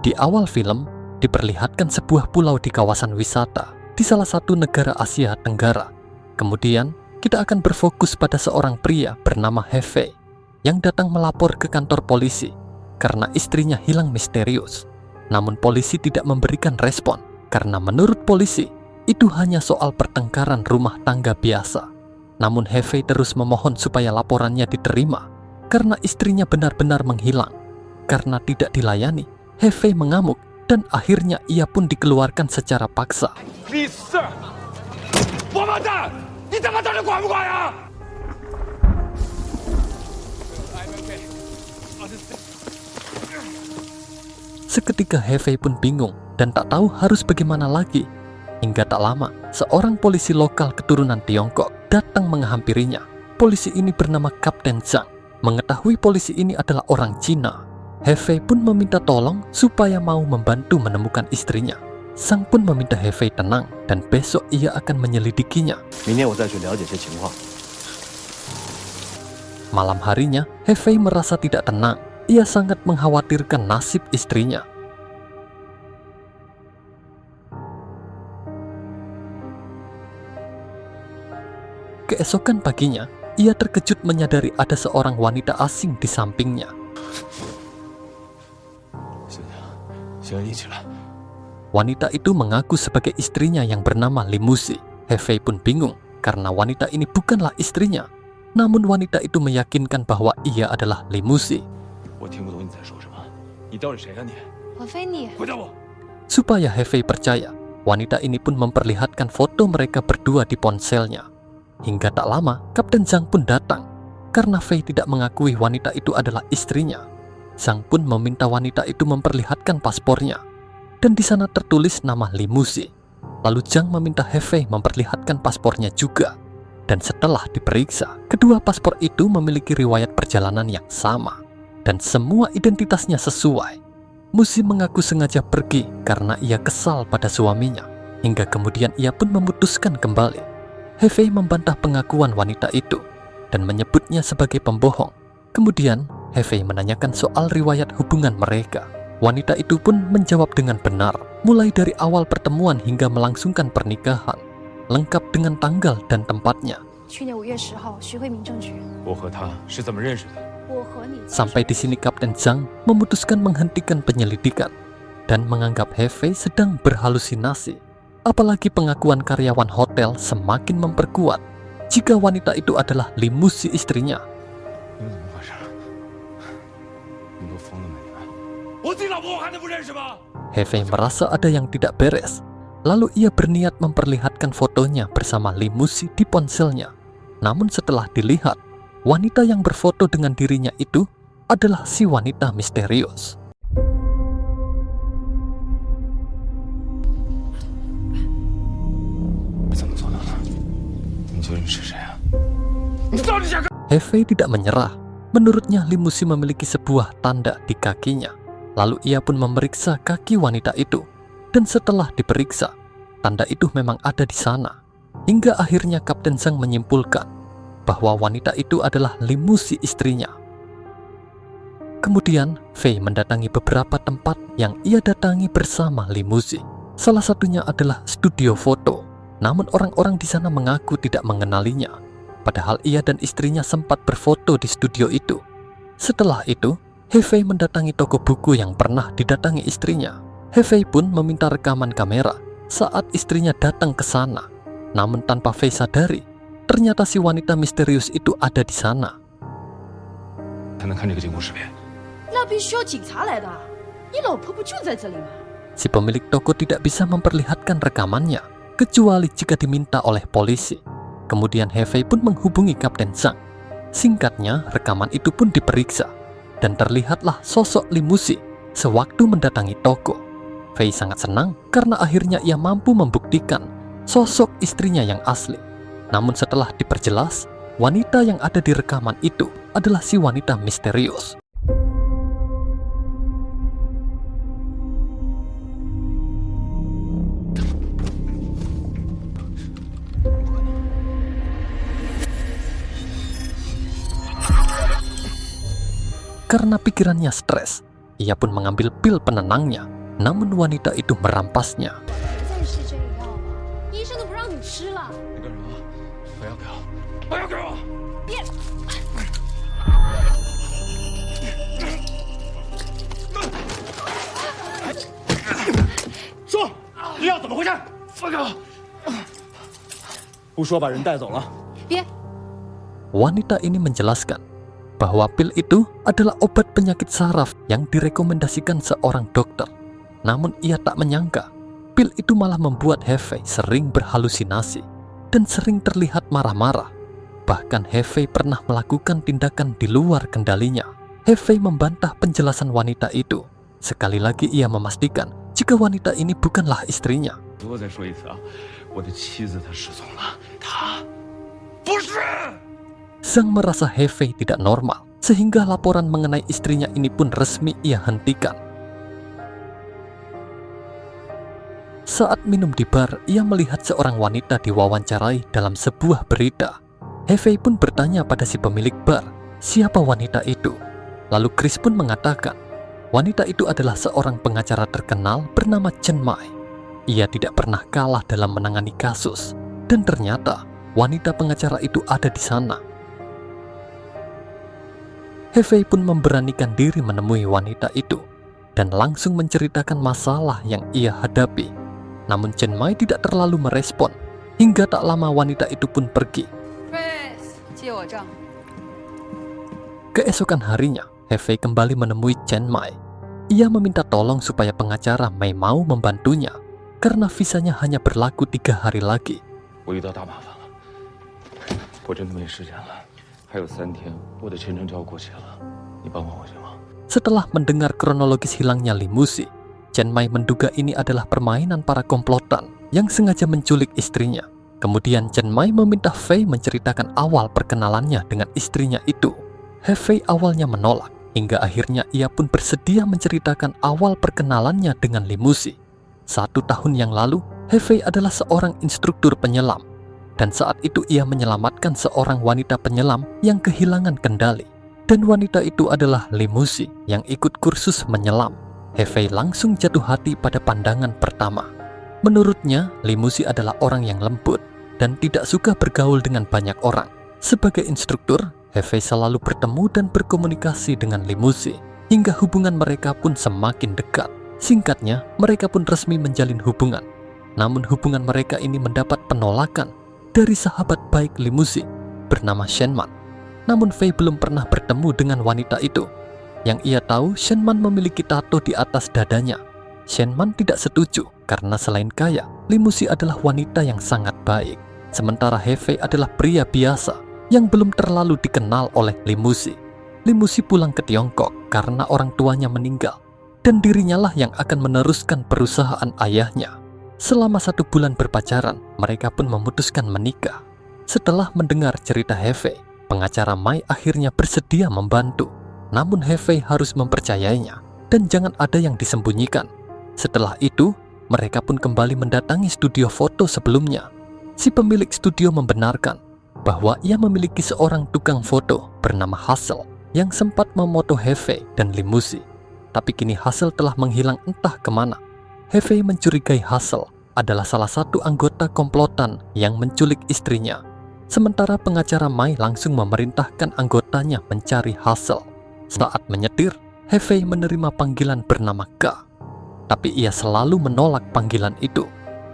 Di awal film, diperlihatkan sebuah pulau di kawasan wisata di salah satu negara Asia Tenggara. Kemudian, kita akan berfokus pada seorang pria bernama Hefei yang datang melapor ke kantor polisi karena istrinya hilang misterius. Namun polisi tidak memberikan respon karena menurut polisi, itu hanya soal pertengkaran rumah tangga biasa. Namun Hefei terus memohon supaya laporannya diterima karena istrinya benar-benar menghilang. Karena tidak dilayani, Hefei mengamuk dan akhirnya ia pun dikeluarkan secara paksa. Seketika Hefei pun bingung dan tak tahu harus bagaimana lagi. Hingga tak lama, seorang polisi lokal keturunan Tiongkok datang menghampirinya. Polisi ini bernama Kapten Zhang. Mengetahui polisi ini adalah orang Cina, Hefei pun meminta tolong supaya mau membantu menemukan istrinya. Zhang pun meminta Hefei tenang dan besok ia akan menyelidikinya. Malam harinya, Hefei merasa tidak tenang. Ia sangat mengkhawatirkan nasib istrinya. Keesokan paginya, ia terkejut menyadari ada seorang wanita asing di sampingnya. Wanita itu mengaku sebagai istrinya yang bernama Limusi. Hefei pun bingung karena wanita ini bukanlah istrinya. Namun wanita itu meyakinkan bahwa ia adalah Limusi. Supaya Hefei percaya, wanita ini pun memperlihatkan foto mereka berdua di ponselnya. Hingga tak lama, Kapten Zhang pun datang. Karena Fei tidak mengakui wanita itu adalah istrinya, Zhang pun meminta wanita itu memperlihatkan paspornya. Dan di sana tertulis nama Limusi. Lalu Zhang meminta Hefei memperlihatkan paspornya juga. Dan setelah diperiksa, kedua paspor itu memiliki riwayat perjalanan yang sama. Dan semua identitasnya sesuai. Musi mengaku sengaja pergi karena ia kesal pada suaminya. Hingga kemudian ia pun memutuskan kembali. Hefei membantah pengakuan wanita itu dan menyebutnya sebagai pembohong. Kemudian Hefei menanyakan soal riwayat hubungan mereka. Wanita itu pun menjawab dengan benar, mulai dari awal pertemuan hingga melangsungkan pernikahan, lengkap dengan tanggal dan tempatnya. Sampai di sini Kapten Zhang memutuskan menghentikan penyelidikan dan menganggap Hefei sedang berhalusinasi. Apalagi pengakuan karyawan hotel semakin memperkuat jika wanita itu adalah Limusi istrinya. Hefei merasa ada yang tidak beres. Lalu ia berniat memperlihatkan fotonya bersama Limusi di ponselnya. Namun setelah dilihat, wanita yang berfoto dengan dirinya itu adalah si wanita misterius. Hefei tidak menyerah. Menurutnya Limusi memiliki sebuah tanda di kakinya. Lalu ia pun memeriksa kaki wanita itu. Dan setelah diperiksa, tanda itu memang ada di sana. Hingga akhirnya Kapten Zhang menyimpulkan bahwa wanita itu adalah Limusi istrinya. Kemudian Fei mendatangi beberapa tempat yang ia datangi bersama Limusi. Salah satunya adalah studio foto. Namun orang-orang di sana mengaku tidak mengenalinya. Padahal ia dan istrinya sempat berfoto di studio itu. Setelah itu, Hefei mendatangi toko buku yang pernah didatangi istrinya. Hefei pun meminta rekaman kamera saat istrinya datang ke sana. Namun tanpa Fei sadari, ternyata si wanita misterius itu ada di sana. Si pemilik toko tidak bisa memperlihatkan rekamannya, kecuali jika diminta oleh polisi. Kemudian Hefei pun menghubungi Kapten Zhang. Singkatnya, rekaman itu pun diperiksa. Dan terlihatlah sosok Limusi sewaktu mendatangi toko. Fei sangat senang karena akhirnya ia mampu membuktikan sosok istrinya yang asli. Namun setelah diperjelas, wanita yang ada di rekaman itu adalah si wanita misterius. Karena pikirannya stres, ia pun mengambil pil penenangnya namun wanita itu merampasnya. 再吃这个药吧，医生都不让你吃了。你干什么？不要给我！不要给我！别！说，这药怎么回事？放开我！不说把人带走了。别！ Wanita ini menjelaskan bahwa pil itu adalah obat penyakit saraf yang direkomendasikan seorang dokter. Namun ia tak menyangka, pil itu malah membuat Hefei sering berhalusinasi dan sering terlihat marah-marah. Bahkan Hefei pernah melakukan tindakan di luar kendalinya. Hefei membantah penjelasan wanita itu. Sekali lagi ia memastikan jika wanita ini bukanlah istrinya. 我再说一次啊，我的妻子她失踪了，她不是。 Zhang merasa Hefei tidak normal, sehingga laporan mengenai istrinya ini pun resmi ia hentikan. Saat minum di bar, ia melihat seorang wanita diwawancarai dalam sebuah berita. Hefei pun bertanya pada si pemilik bar, siapa wanita itu? Lalu Chris pun mengatakan, wanita itu adalah seorang pengacara terkenal bernama Chen Mai. Ia tidak pernah kalah dalam menangani kasus, dan ternyata wanita pengacara itu ada di sana. Hefei pun memberanikan diri menemui wanita itu dan langsung menceritakan masalah yang ia hadapi. Namun Chen Mai tidak terlalu merespon, hingga tak lama wanita itu pun pergi. Keesokan harinya, Hefei kembali menemui Chen Mai. Ia meminta tolong supaya pengacara Mei mau membantunya, karena visanya hanya berlaku 3 hari lagi. 我遇到大麻烦了，我真的没时间了，还有3天，我的签证就要过期了，你帮帮我行吗？ Setelah mendengar kronologis hilangnya Limusi, Chen Mai menduga ini adalah permainan para komplotan yang sengaja menculik istrinya. Kemudian Chen Mai meminta Fei menceritakan awal perkenalannya dengan istrinya itu. Hefei awalnya menolak, hingga akhirnya ia pun bersedia menceritakan awal perkenalannya dengan Limusi. 1 tahun yang lalu, Hefei adalah seorang instruktur penyelam, dan saat itu ia menyelamatkan seorang wanita penyelam yang kehilangan kendali. Dan wanita itu adalah Limusi yang ikut kursus menyelam. Hefei langsung jatuh hati pada pandangan pertama. Menurutnya, Limusi adalah orang yang lembut dan tidak suka bergaul dengan banyak orang. Sebagai instruktur, Hefei selalu bertemu dan berkomunikasi dengan Limusi, hingga hubungan mereka pun semakin dekat. Singkatnya, mereka pun resmi menjalin hubungan. Namun hubungan mereka ini mendapat penolakan dari sahabat baik Limusi bernama Shenman. Namun Fei belum pernah bertemu dengan wanita itu. Yang ia tahu, Shenman memiliki tato di atas dadanya. Shenman tidak setuju karena selain kaya, Limusi adalah wanita yang sangat baik. Sementara Hefei adalah pria biasa yang belum terlalu dikenal oleh Limusi. Limusi pulang ke Tiongkok karena orang tuanya meninggal, dan dirinya lah yang akan meneruskan perusahaan ayahnya. Selama 1 bulan berpacaran, mereka pun memutuskan menikah. Setelah mendengar cerita Hefei, pengacara Mai akhirnya bersedia membantu. Namun Hefei harus mempercayainya dan jangan ada yang disembunyikan. Setelah itu, mereka pun kembali mendatangi studio foto sebelumnya. Si pemilik studio membenarkan bahwa ia memiliki seorang tukang foto bernama Hassel yang sempat memoto Hefei dan Limusi. Tapi kini Hassel telah menghilang entah kemana. Hefei mencurigai Hassel adalah salah satu anggota komplotan yang menculik istrinya. Sementara pengacara Mai langsung memerintahkan anggotanya mencari Hassel. Saat menyetir, Hefei menerima panggilan bernama K. Tapi ia selalu menolak panggilan itu.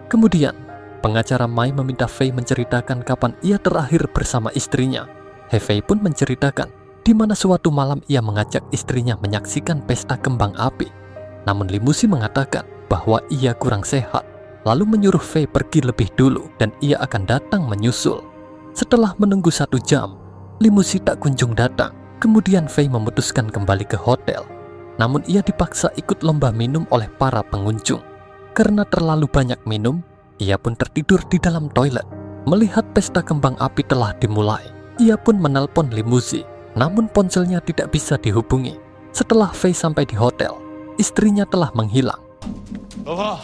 Kemudian, pengacara Mai meminta Fei menceritakan kapan ia terakhir bersama istrinya. Hefei pun menceritakan di mana suatu malam ia mengajak istrinya menyaksikan pesta kembang api. Namun Limusi mengatakan bahwa ia kurang sehat, lalu menyuruh Fei pergi lebih dulu dan ia akan datang menyusul. Setelah menunggu 1 jam, Limusi tak kunjung datang. Kemudian Fei memutuskan kembali ke hotel. Namun ia dipaksa ikut lomba minum oleh para pengunjung. Karena terlalu banyak minum, ia pun tertidur di dalam toilet. Melihat pesta kembang api telah dimulai, ia pun menelpon Limusi. Namun ponselnya tidak bisa dihubungi. Setelah Fei sampai di hotel, istrinya telah menghilang. 老婆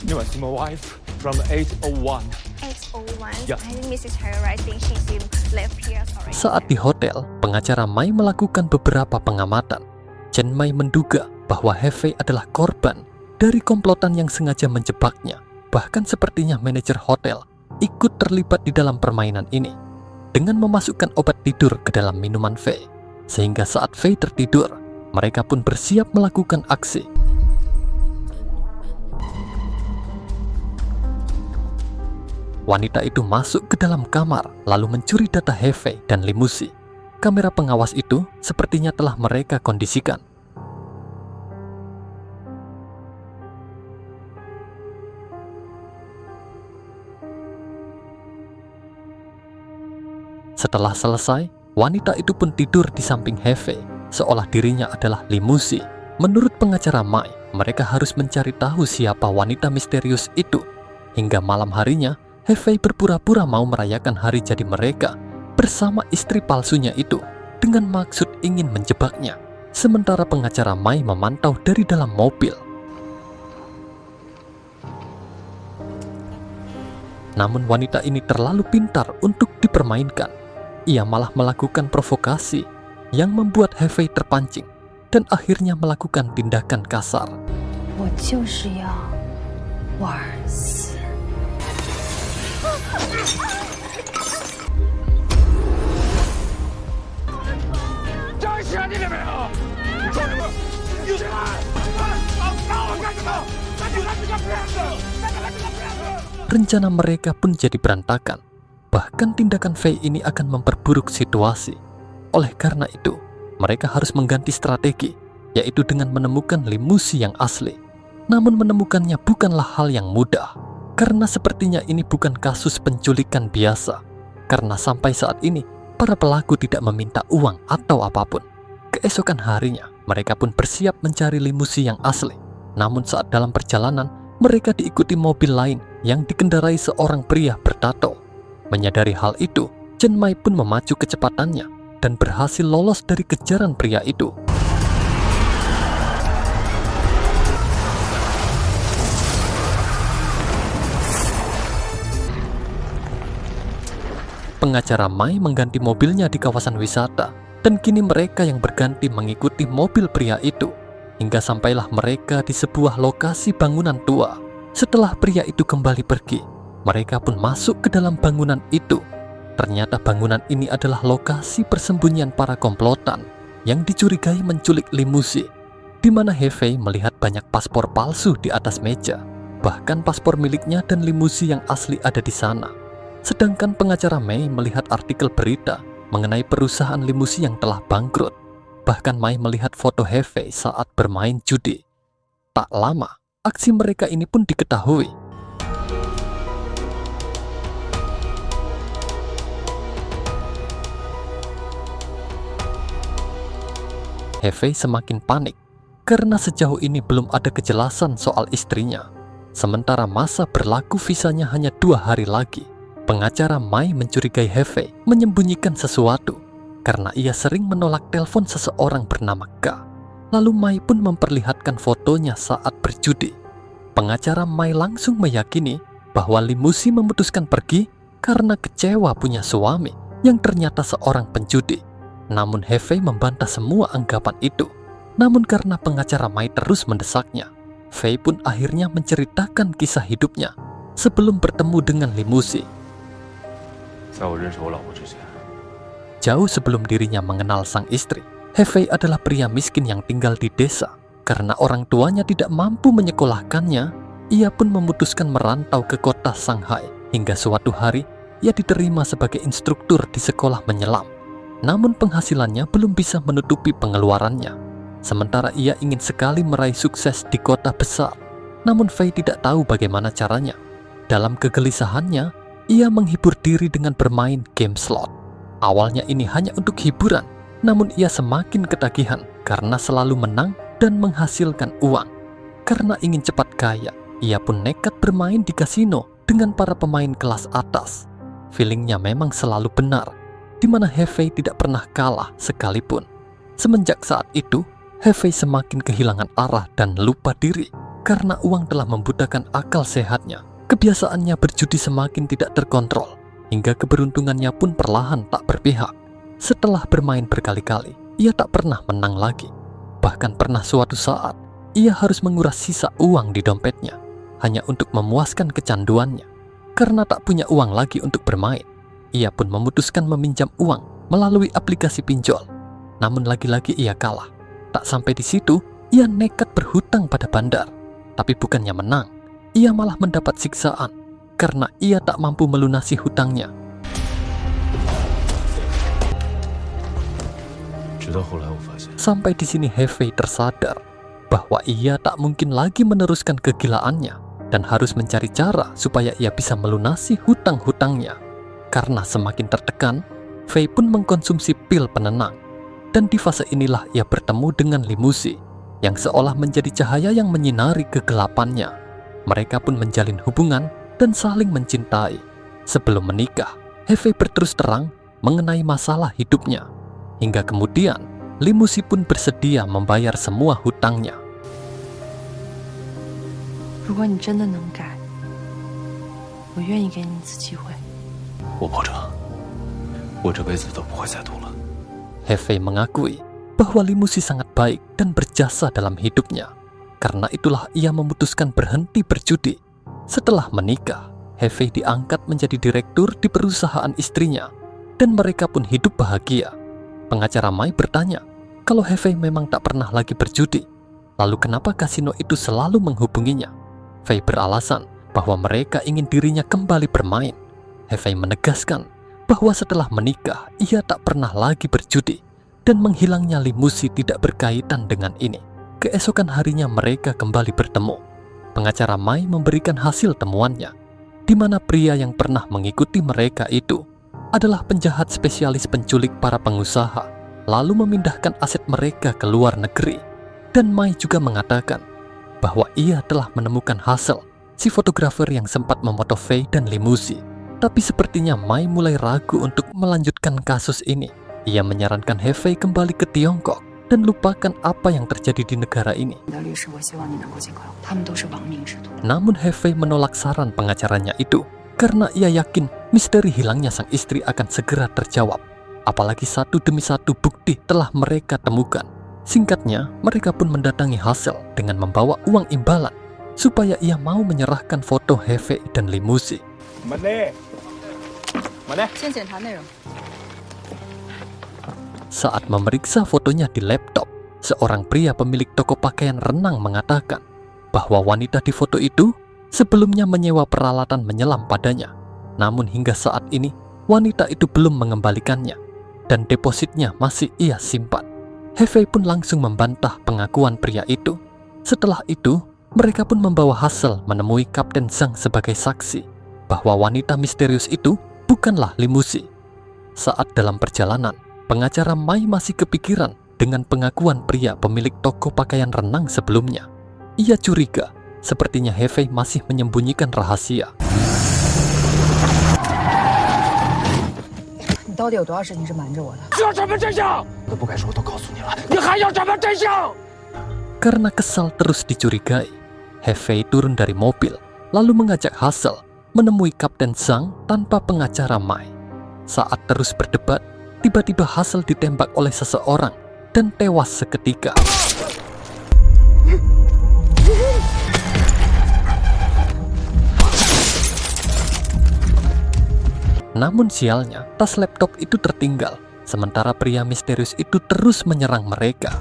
You must see my wife from 801. 801. Yeah. I think Mrs. Harry, I think she's left here. Sorry. Saat di hotel, pengacara Mai melakukan beberapa pengamatan. Chen Mai menduga bahwa Hefei adalah korban dari komplotan yang sengaja menjebaknya. Bahkan sepertinya manajer hotel ikut terlibat di dalam permainan ini dengan memasukkan obat tidur ke dalam minuman Fei. Sehingga saat Fei tertidur, mereka pun bersiap melakukan aksi. Wanita itu masuk ke dalam kamar lalu mencuri data Hefei dan Limusi. Kamera pengawas itu sepertinya telah mereka kondisikan. Setelah selesai, wanita itu pun tidur di samping Hefei, seolah dirinya adalah Limusi. Menurut pengacara Mai, mereka harus mencari tahu siapa wanita misterius itu. Hingga malam harinya, Hefei berpura-pura mau merayakan hari jadi mereka bersama istri palsunya itu dengan maksud ingin menjebaknya. Sementara pengacara Mai memantau dari dalam mobil. Namun wanita ini terlalu pintar untuk dipermainkan. Ia malah melakukan provokasi yang membuat Hefei terpancing dan akhirnya melakukan tindakan kasar. 我就是要玩死。 Rencana mereka pun jadi berantakan. Bahkan tindakan Fei ini akan memperburuk situasi. Oleh karena itu, mereka harus mengganti strategi, yaitu dengan menemukan Limusi yang asli. Namun menemukannya bukanlah hal yang mudah, karena sepertinya ini bukan kasus penculikan biasa. Karena sampai saat ini, para pelaku tidak meminta uang atau apapun. Keesokan harinya, mereka pun bersiap mencari Limusi yang asli. Namun saat dalam perjalanan, mereka diikuti mobil lain yang dikendarai seorang pria bertato. Menyadari hal itu, Chen Mai pun memacu kecepatannya dan berhasil lolos dari kejaran pria itu. Pengacara Mai mengganti mobilnya di kawasan wisata, dan kini mereka yang berganti mengikuti mobil pria itu, hingga sampailah mereka di sebuah lokasi bangunan tua. Setelah pria itu kembali pergi, mereka pun masuk ke dalam bangunan itu. Ternyata bangunan ini adalah lokasi persembunyian para komplotan yang dicurigai menculik Limusi, di mana Hefei melihat banyak paspor palsu di atas meja. Bahkan paspor miliknya dan Limusi yang asli ada di sana. Sedangkan pengacara Mei melihat artikel berita mengenai perusahaan Limusi yang telah bangkrut. Bahkan Mai melihat foto Hefei saat bermain judi. Tak lama, aksi mereka ini pun diketahui. Hefei semakin panik karena sejauh ini belum ada kejelasan soal istrinya. Sementara masa berlaku visanya hanya 2 hari lagi. Pengacara Mai mencurigai Hefei menyembunyikan sesuatu karena ia sering menolak telepon seseorang bernama K. Lalu Mai pun memperlihatkan fotonya saat berjudi. Pengacara Mai langsung meyakini bahwa Limusi memutuskan pergi karena kecewa punya suami yang ternyata seorang penjudi. Namun Hefei membantah semua anggapan itu. Namun karena pengacara Mai terus mendesaknya, Fei pun akhirnya menceritakan kisah hidupnya sebelum bertemu dengan Limusi. Jauh sebelum dirinya mengenal sang istri, Hefei adalah pria miskin yang tinggal di desa. Karena orang tuanya tidak mampu menyekolahkannya, ia pun memutuskan merantau ke kota Shanghai. Hingga suatu hari, ia diterima sebagai instruktur di sekolah menyelam. Namun penghasilannya belum bisa menutupi pengeluarannya. Sementara ia ingin sekali meraih sukses di kota besar. Namun Fei tidak tahu bagaimana caranya. Dalam kegelisahannya, ia menghibur diri dengan bermain game slot. Awalnya ini hanya untuk hiburan, namun ia semakin ketagihan karena selalu menang dan menghasilkan uang. Karena ingin cepat kaya, ia pun nekat bermain di kasino dengan para pemain kelas atas. Feelingnya memang selalu benar, di mana Hefei tidak pernah kalah sekalipun. Semenjak saat itu, Hefei semakin kehilangan arah dan lupa diri karena uang telah membutakan akal sehatnya. Kebiasaannya berjudi semakin tidak terkontrol, hingga keberuntungannya pun perlahan tak berpihak. Setelah bermain berkali-kali, ia tak pernah menang lagi. Bahkan pernah suatu saat, ia harus menguras sisa uang di dompetnya hanya untuk memuaskan kecanduannya. Karena tak punya uang lagi untuk bermain, ia pun memutuskan meminjam uang melalui aplikasi pinjol. Namun lagi-lagi ia kalah. Tak sampai di situ, ia nekat berhutang pada bandar. Tapi bukannya menang, ia malah mendapat siksaan karena ia tak mampu melunasi hutangnya. Sampai di sini Hefei tersadar bahwa ia tak mungkin lagi meneruskan kegilaannya dan harus mencari cara supaya ia bisa melunasi hutang-hutangnya. Karena semakin tertekan, Fei pun mengkonsumsi pil penenang. Dan di fase inilah ia bertemu dengan Limusi yang seolah menjadi cahaya yang menyinari kegelapannya. Mereka pun menjalin hubungan dan saling mencintai. Sebelum menikah, Hefei berterus terang mengenai masalah hidupnya. Hingga kemudian, Limusi pun bersedia membayar semua hutangnya. 如果你真的能改，我愿意给你一次机会。我保证，我这辈子都不会再赌了。 Hefei mengakui bahwa Limusi sangat baik dan berjasa dalam hidupnya. Karena itulah ia memutuskan berhenti berjudi. Setelah menikah, Hefei diangkat menjadi direktur di perusahaan istrinya dan mereka pun hidup bahagia. Pengacara Mai bertanya, kalau Hefei memang tak pernah lagi berjudi, lalu kenapa kasino itu selalu menghubunginya? Fei beralasan bahwa mereka ingin dirinya kembali bermain. Hefei menegaskan bahwa setelah menikah, ia tak pernah lagi berjudi dan menghilangnya Limusi tidak berkaitan dengan ini. Keesokan harinya mereka kembali bertemu. Pengacara Mai memberikan hasil temuannya, di mana pria yang pernah mengikuti mereka itu adalah penjahat spesialis penculik para pengusaha, lalu memindahkan aset mereka ke luar negeri. Dan Mai juga mengatakan bahwa ia telah menemukan hasil si fotografer yang sempat memoto Fei dan Limusi. Tapi sepertinya Mai mulai ragu untuk melanjutkan kasus ini. Ia menyarankan Hefei kembali ke Tiongkok dan lupakan apa yang terjadi di negara ini. Namun Hefei menolak saran pengacaranya itu karena ia yakin misteri hilangnya sang istri akan segera terjawab. Apalagi satu demi satu bukti telah mereka temukan. Singkatnya, mereka pun mendatangi Hassel dengan membawa uang imbalan supaya ia mau menyerahkan foto Hefei dan Limusi. Saat memeriksa fotonya di laptop, seorang pria pemilik toko pakaian renang mengatakan bahwa wanita di foto itu sebelumnya menyewa peralatan menyelam padanya. Namun hingga saat ini, wanita itu belum mengembalikannya dan depositnya masih ia simpan. Hefei pun langsung membantah pengakuan pria itu. Setelah itu, mereka pun membawa Hassel menemui Kapten Zhang sebagai saksi bahwa wanita misterius itu bukanlah Limusi. Saat dalam perjalanan, pengacara Mai masih kepikiran dengan pengakuan pria pemilik toko pakaian renang sebelumnya. Ia curiga, sepertinya Hefei masih menyembunyikan rahasia. Karena kesal terus dicurigai, Hefei turun dari mobil lalu mengajak Hassel menemui Kapten Zhang tanpa pengacara Mai. Saat terus berdebat, tiba-tiba Hassel ditembak oleh seseorang dan tewas seketika. Namun sialnya, tas laptop itu tertinggal, sementara pria misterius itu terus menyerang mereka.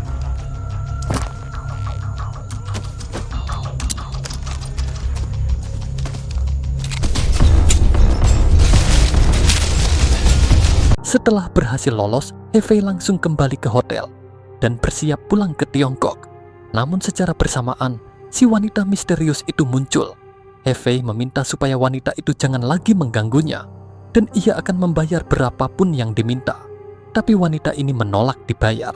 Setelah berhasil lolos, Hefei langsung kembali ke hotel dan bersiap pulang ke Tiongkok. Namun secara bersamaan, si wanita misterius itu muncul. Hefei meminta supaya wanita itu jangan lagi mengganggunya dan ia akan membayar berapapun yang diminta. Tapi wanita ini menolak dibayar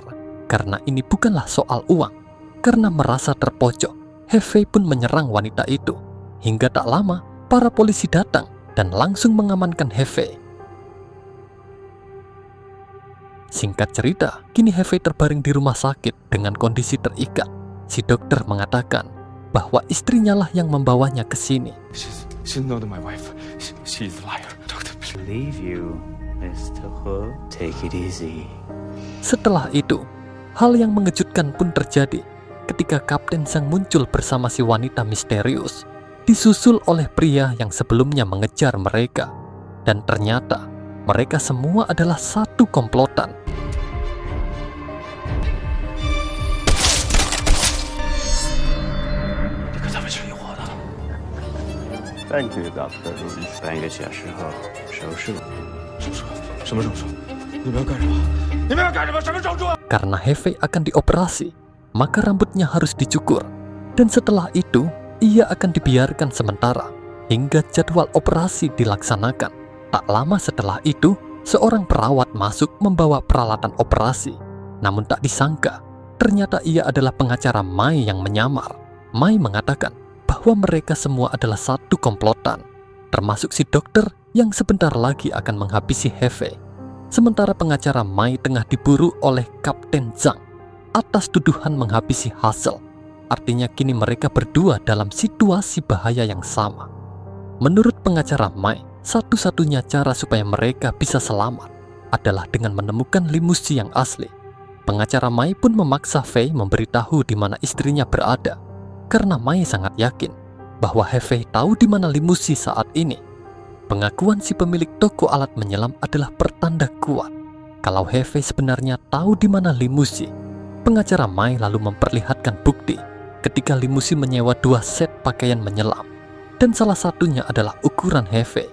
karena ini bukanlah soal uang. Karena merasa terpojok, Hefei pun menyerang wanita itu. Hingga tak lama, para polisi datang dan langsung mengamankan Hefei. Singkat cerita, kini Hefei terbaring di rumah sakit dengan kondisi terikat. Si dokter mengatakan bahwa istrinya lah yang membawanya ke sini. She's not my wife. She's a liar. Doctor, please. Leave you, Mr. He. Take it easy. Setelah itu, Hal yang mengejutkan pun terjadi ketika Kapten Zhang muncul bersama si wanita misterius, disusul oleh pria yang sebelumnya mengejar mereka. Dan ternyata mereka semua adalah satu komplotan. Karena Hefei akan dioperasi, maka rambutnya harus dicukur. Dan setelah itu, ia akan dibiarkan sementara hingga jadwal operasi dilaksanakan. Tak lama setelah itu, seorang perawat masuk membawa peralatan operasi. Namun tak disangka, ternyata ia adalah pengacara Mai yang menyamar. Mai mengatakan bahwa mereka semua adalah satu komplotan, termasuk si dokter yang sebentar lagi akan menghabisi Hefei. Sementara pengacara Mai tengah diburu oleh Kapten Zhang atas tuduhan menghabisi Hazel. Artinya kini mereka berdua dalam situasi bahaya yang sama. Menurut pengacara Mai, satu-satunya cara supaya mereka bisa selamat adalah dengan menemukan limusi yang asli. Pengacara Mai pun memaksa Fei memberitahu di mana istrinya berada, karena Mai sangat yakin bahwa Hefei tahu di mana limusi saat ini. Pengakuan si pemilik toko alat menyelam adalah pertanda kuat kalau Hefei sebenarnya tahu di mana limusi. Pengacara Mai lalu memperlihatkan bukti ketika limusi menyewa 2 set pakaian menyelam, dan salah satunya adalah ukuran Hefei.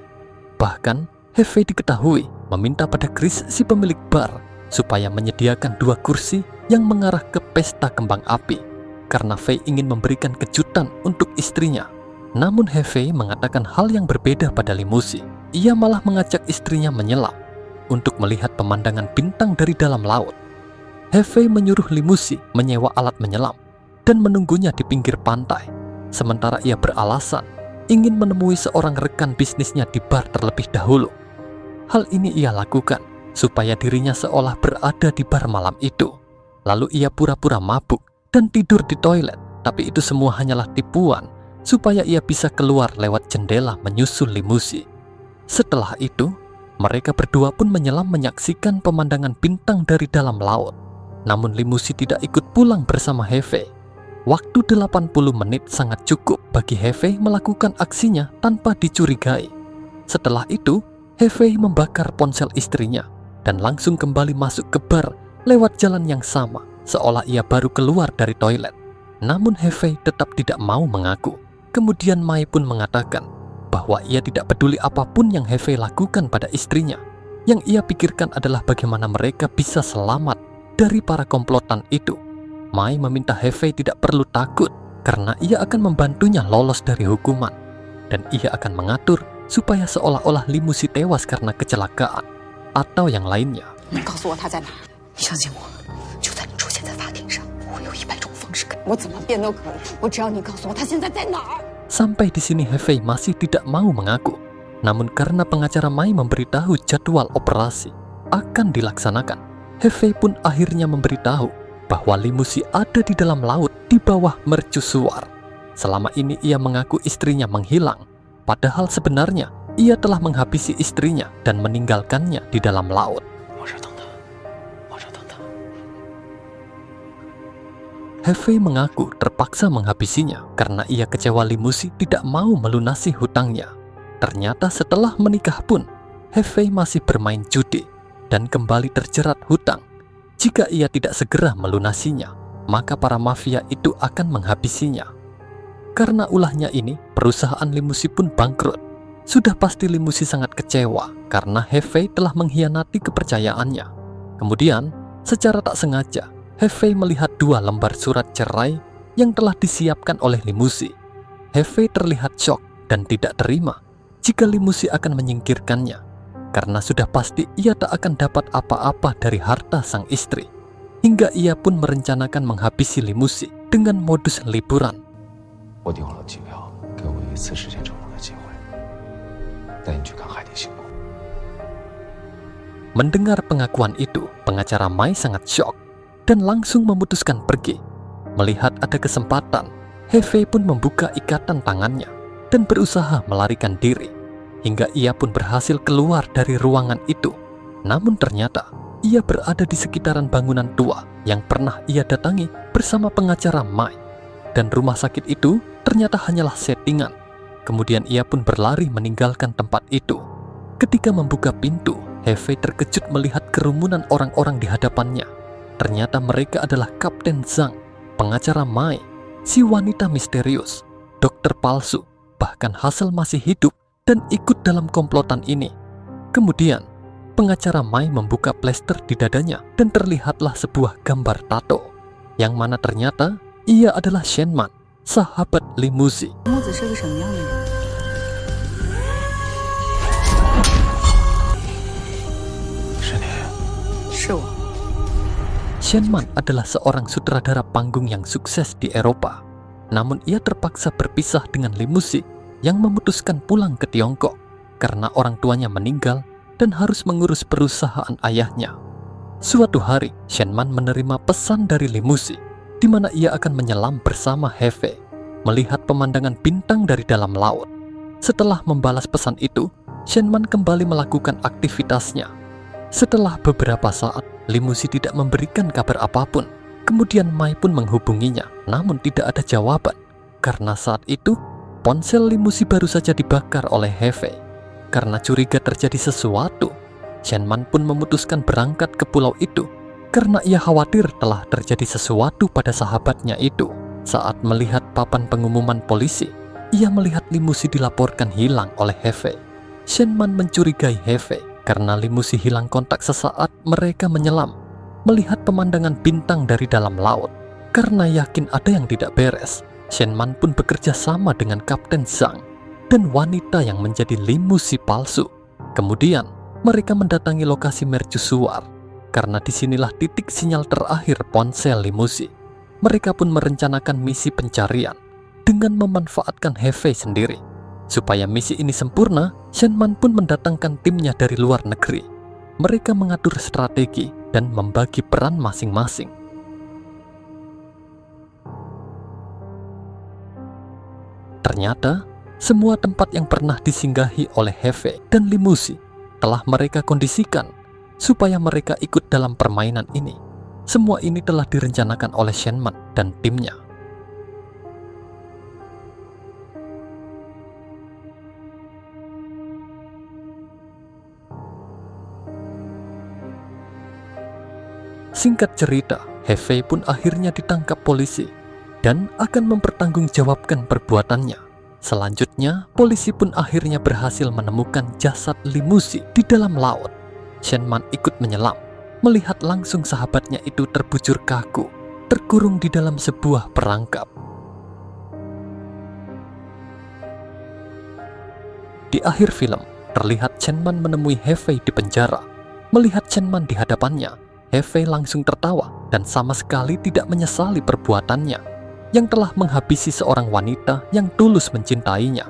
Bahkan Hefei diketahui meminta pada Chris si pemilik bar supaya menyediakan 2 kursi yang mengarah ke pesta kembang api, karena Fei ingin memberikan kejutan untuk istrinya. Namun Hefei mengatakan hal yang berbeda pada limusi. Ia malah mengajak istrinya menyelam untuk melihat pemandangan bintang dari dalam laut. Hefei menyuruh limusi menyewa alat menyelam dan menunggunya di pinggir pantai, sementara ia beralasan ingin menemui seorang rekan bisnisnya di bar terlebih dahulu. Hal ini ia lakukan supaya dirinya seolah berada di bar malam itu. Lalu ia pura-pura mabuk dan tidur di toilet, tapi itu semua hanyalah tipuan supaya ia bisa keluar lewat jendela menyusul limusi. Setelah itu, mereka berdua pun menyelam menyaksikan pemandangan bintang dari dalam laut. Namun limusi tidak ikut pulang bersama Hefei. Waktu 80 menit sangat cukup bagi Hefei melakukan aksinya tanpa dicurigai. Setelah itu, Hefei membakar ponsel istrinya dan langsung kembali masuk ke bar lewat jalan yang sama, seolah ia baru keluar dari toilet. Namun Hefei tetap tidak mau mengaku. Kemudian Mai pun mengatakan bahwa ia tidak peduli apapun yang Hefei lakukan pada istrinya. Yang ia pikirkan adalah bagaimana mereka bisa selamat dari para komplotan itu. Mai meminta Hefei tidak perlu takut karena ia akan membantunya lolos dari hukuman. Dan ia akan mengatur supaya seolah-olah limusi tewas karena kecelakaan atau yang lainnya. Sampai di sini Hefei masih tidak mau mengaku. Namun karena pengacara Mai memberitahu jadwal operasi akan dilaksanakan, Hefei pun akhirnya memberitahu bahwa limusi ada di dalam laut di bawah mercusuar. Selama ini ia mengaku istrinya menghilang, padahal sebenarnya ia telah menghabisi istrinya dan meninggalkannya di dalam laut. Hefei mengaku terpaksa menghabisinya karena ia kecewa limusi tidak mau melunasi hutangnya. Ternyata setelah menikah pun, Hefei masih bermain judi dan kembali terjerat hutang. Jika ia tidak segera melunasinya, maka para mafia itu akan menghabisinya. Karena ulahnya ini, perusahaan limusi pun bangkrut. Sudah pasti limusi sangat kecewa karena Hefei telah mengkhianati kepercayaannya. Kemudian, secara tak sengaja, Hefei melihat 2 lembar surat cerai yang telah disiapkan oleh limusi. Hefei terlihat syok dan tidak terima jika limusi akan menyingkirkannya, karena sudah pasti ia tak akan dapat apa-apa dari harta sang istri. Hingga ia pun merencanakan menghabisi limusi dengan modus liburan. Mendengar pengakuan itu, pengacara Mai sangat syok dan langsung memutuskan pergi. Melihat ada kesempatan, Hefei pun membuka ikatan tangannya dan berusaha melarikan diri, hingga ia pun berhasil keluar dari ruangan itu. Namun ternyata ia berada di sekitaran bangunan tua yang pernah ia datangi bersama pengacara Mai. Dan rumah sakit itu ternyata hanyalah settingan. Kemudian ia pun berlari meninggalkan tempat itu. Ketika membuka pintu, Hefei terkejut melihat kerumunan orang-orang di hadapannya. Ternyata mereka adalah Kapten Zhang, pengacara Mai, si wanita misterius, dokter palsu, bahkan Hazel masih hidup dan ikut dalam komplotan ini. Kemudian, pengacara Mai membuka plester di dadanya dan terlihatlah sebuah gambar tato, yang mana ternyata ia adalah Shenman, sahabat Limuzi. 木子是个什么样的人？ 是你。是我。 Shenman adalah seorang sutradara panggung yang sukses di Eropa. Namun ia terpaksa berpisah dengan Limuzi yang memutuskan pulang ke Tiongkok karena orang tuanya meninggal dan harus mengurus perusahaan ayahnya. Suatu hari, Shenman menerima pesan dari Limuzi di mana ia akan menyelam bersama Hefei, melihat pemandangan bintang dari dalam laut. Setelah membalas pesan itu, Shenman kembali melakukan aktivitasnya. Setelah beberapa saat, Limuzi tidak memberikan kabar apapun. Kemudian Mai pun menghubunginya, namun tidak ada jawaban. Karena saat itu, ponsel Limuzi baru saja dibakar oleh Hefei. Karena curiga terjadi sesuatu, Shenman pun memutuskan berangkat ke pulau itu karena ia khawatir telah terjadi sesuatu pada sahabatnya itu. Saat melihat papan pengumuman polisi, ia melihat Limuzi dilaporkan hilang oleh Hefei. Shenman mencurigai Hefei karena Limuzi hilang kontak sesaat mereka menyelam, melihat pemandangan bintang dari dalam laut. Karena yakin ada yang tidak beres, Shenman pun bekerja sama dengan Kapten Zhang dan wanita yang menjadi Limuzi palsu. Kemudian, mereka mendatangi lokasi mercusuar, karena disinilah titik sinyal terakhir ponsel Limuzi. Mereka pun merencanakan misi pencarian dengan memanfaatkan Hefei sendiri. Supaya misi ini sempurna, Shenman pun mendatangkan timnya dari luar negeri. Mereka mengatur strategi dan membagi peran masing-masing. Ternyata, semua tempat yang pernah disinggahi oleh Hefei dan Limuzi telah mereka kondisikan supaya mereka ikut dalam permainan ini. Semua ini telah direncanakan oleh Shenman dan timnya. Singkat cerita, Hefei pun akhirnya ditangkap polisi dan akan mempertanggungjawabkan perbuatannya. Selanjutnya, polisi pun akhirnya berhasil menemukan jasad Limuzi di dalam laut. Shenman ikut menyelam, melihat langsung sahabatnya itu terbujur kaku, terkurung di dalam sebuah perangkap. Di akhir film, terlihat Shenman menemui Hefei di penjara. Melihat Shenman di hadapannya, Hefei langsung tertawa dan sama sekali tidak menyesali perbuatannya yang telah menghabisi seorang wanita yang tulus mencintainya,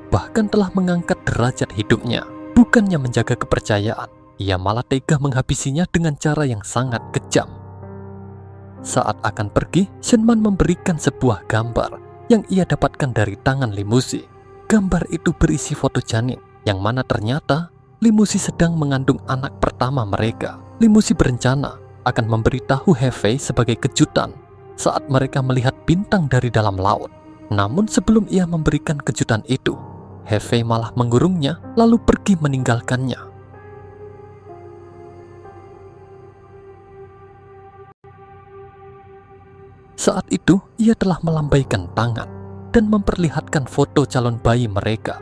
bahkan telah mengangkat derajat hidupnya. Bukannya menjaga kepercayaan, ia malah tega menghabisinya dengan cara yang sangat kejam. Saat akan pergi, Shenman memberikan sebuah gambar yang ia dapatkan dari tangan Limuzi. Gambar itu berisi foto janin, yang mana ternyata Limuzi sedang mengandung anak pertama mereka. Limuzi berencana akan memberitahu Hefei sebagai kejutan saat mereka melihat bintang dari dalam laut. Namun sebelum ia memberikan kejutan itu, Hefei malah mengurungnya lalu pergi meninggalkannya. Saat itu, ia telah melambaikan tangan dan memperlihatkan foto calon bayi mereka.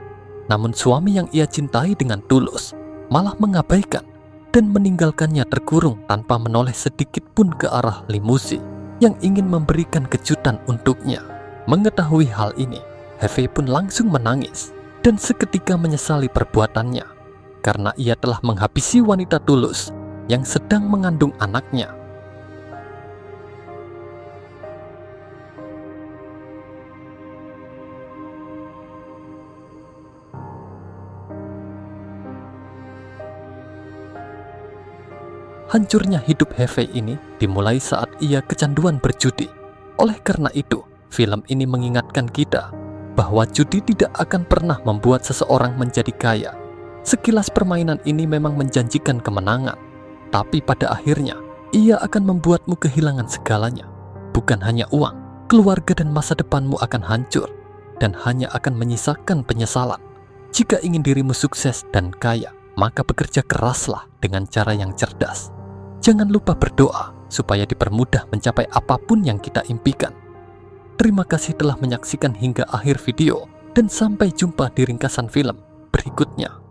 Namun suami yang ia cintai dengan tulus malah mengabaikan dan meninggalkannya terkurung tanpa menoleh sedikit pun ke arah Limuzi yang ingin memberikan kejutan untuknya. Mengetahui hal ini, Hefei pun langsung menangis dan seketika menyesali perbuatannya karena ia telah menghabisi wanita tulus yang sedang mengandung anaknya. Hancurnya hidup Hefei ini dimulai saat ia kecanduan berjudi. Oleh karena itu, film ini mengingatkan kita bahwa judi tidak akan pernah membuat seseorang menjadi kaya. Sekilas permainan ini memang menjanjikan kemenangan, Tapi pada akhirnya, ia akan membuatmu kehilangan segalanya. Bukan hanya uang, keluarga dan masa depanmu akan hancur, dan hanya akan menyisakan penyesalan. Jika ingin dirimu sukses dan kaya, maka bekerja keraslah dengan cara yang cerdas. Jangan lupa berdoa supaya dipermudah mencapai apapun yang kita impikan. Terima kasih telah menyaksikan hingga akhir video, dan sampai jumpa di ringkasan film berikutnya.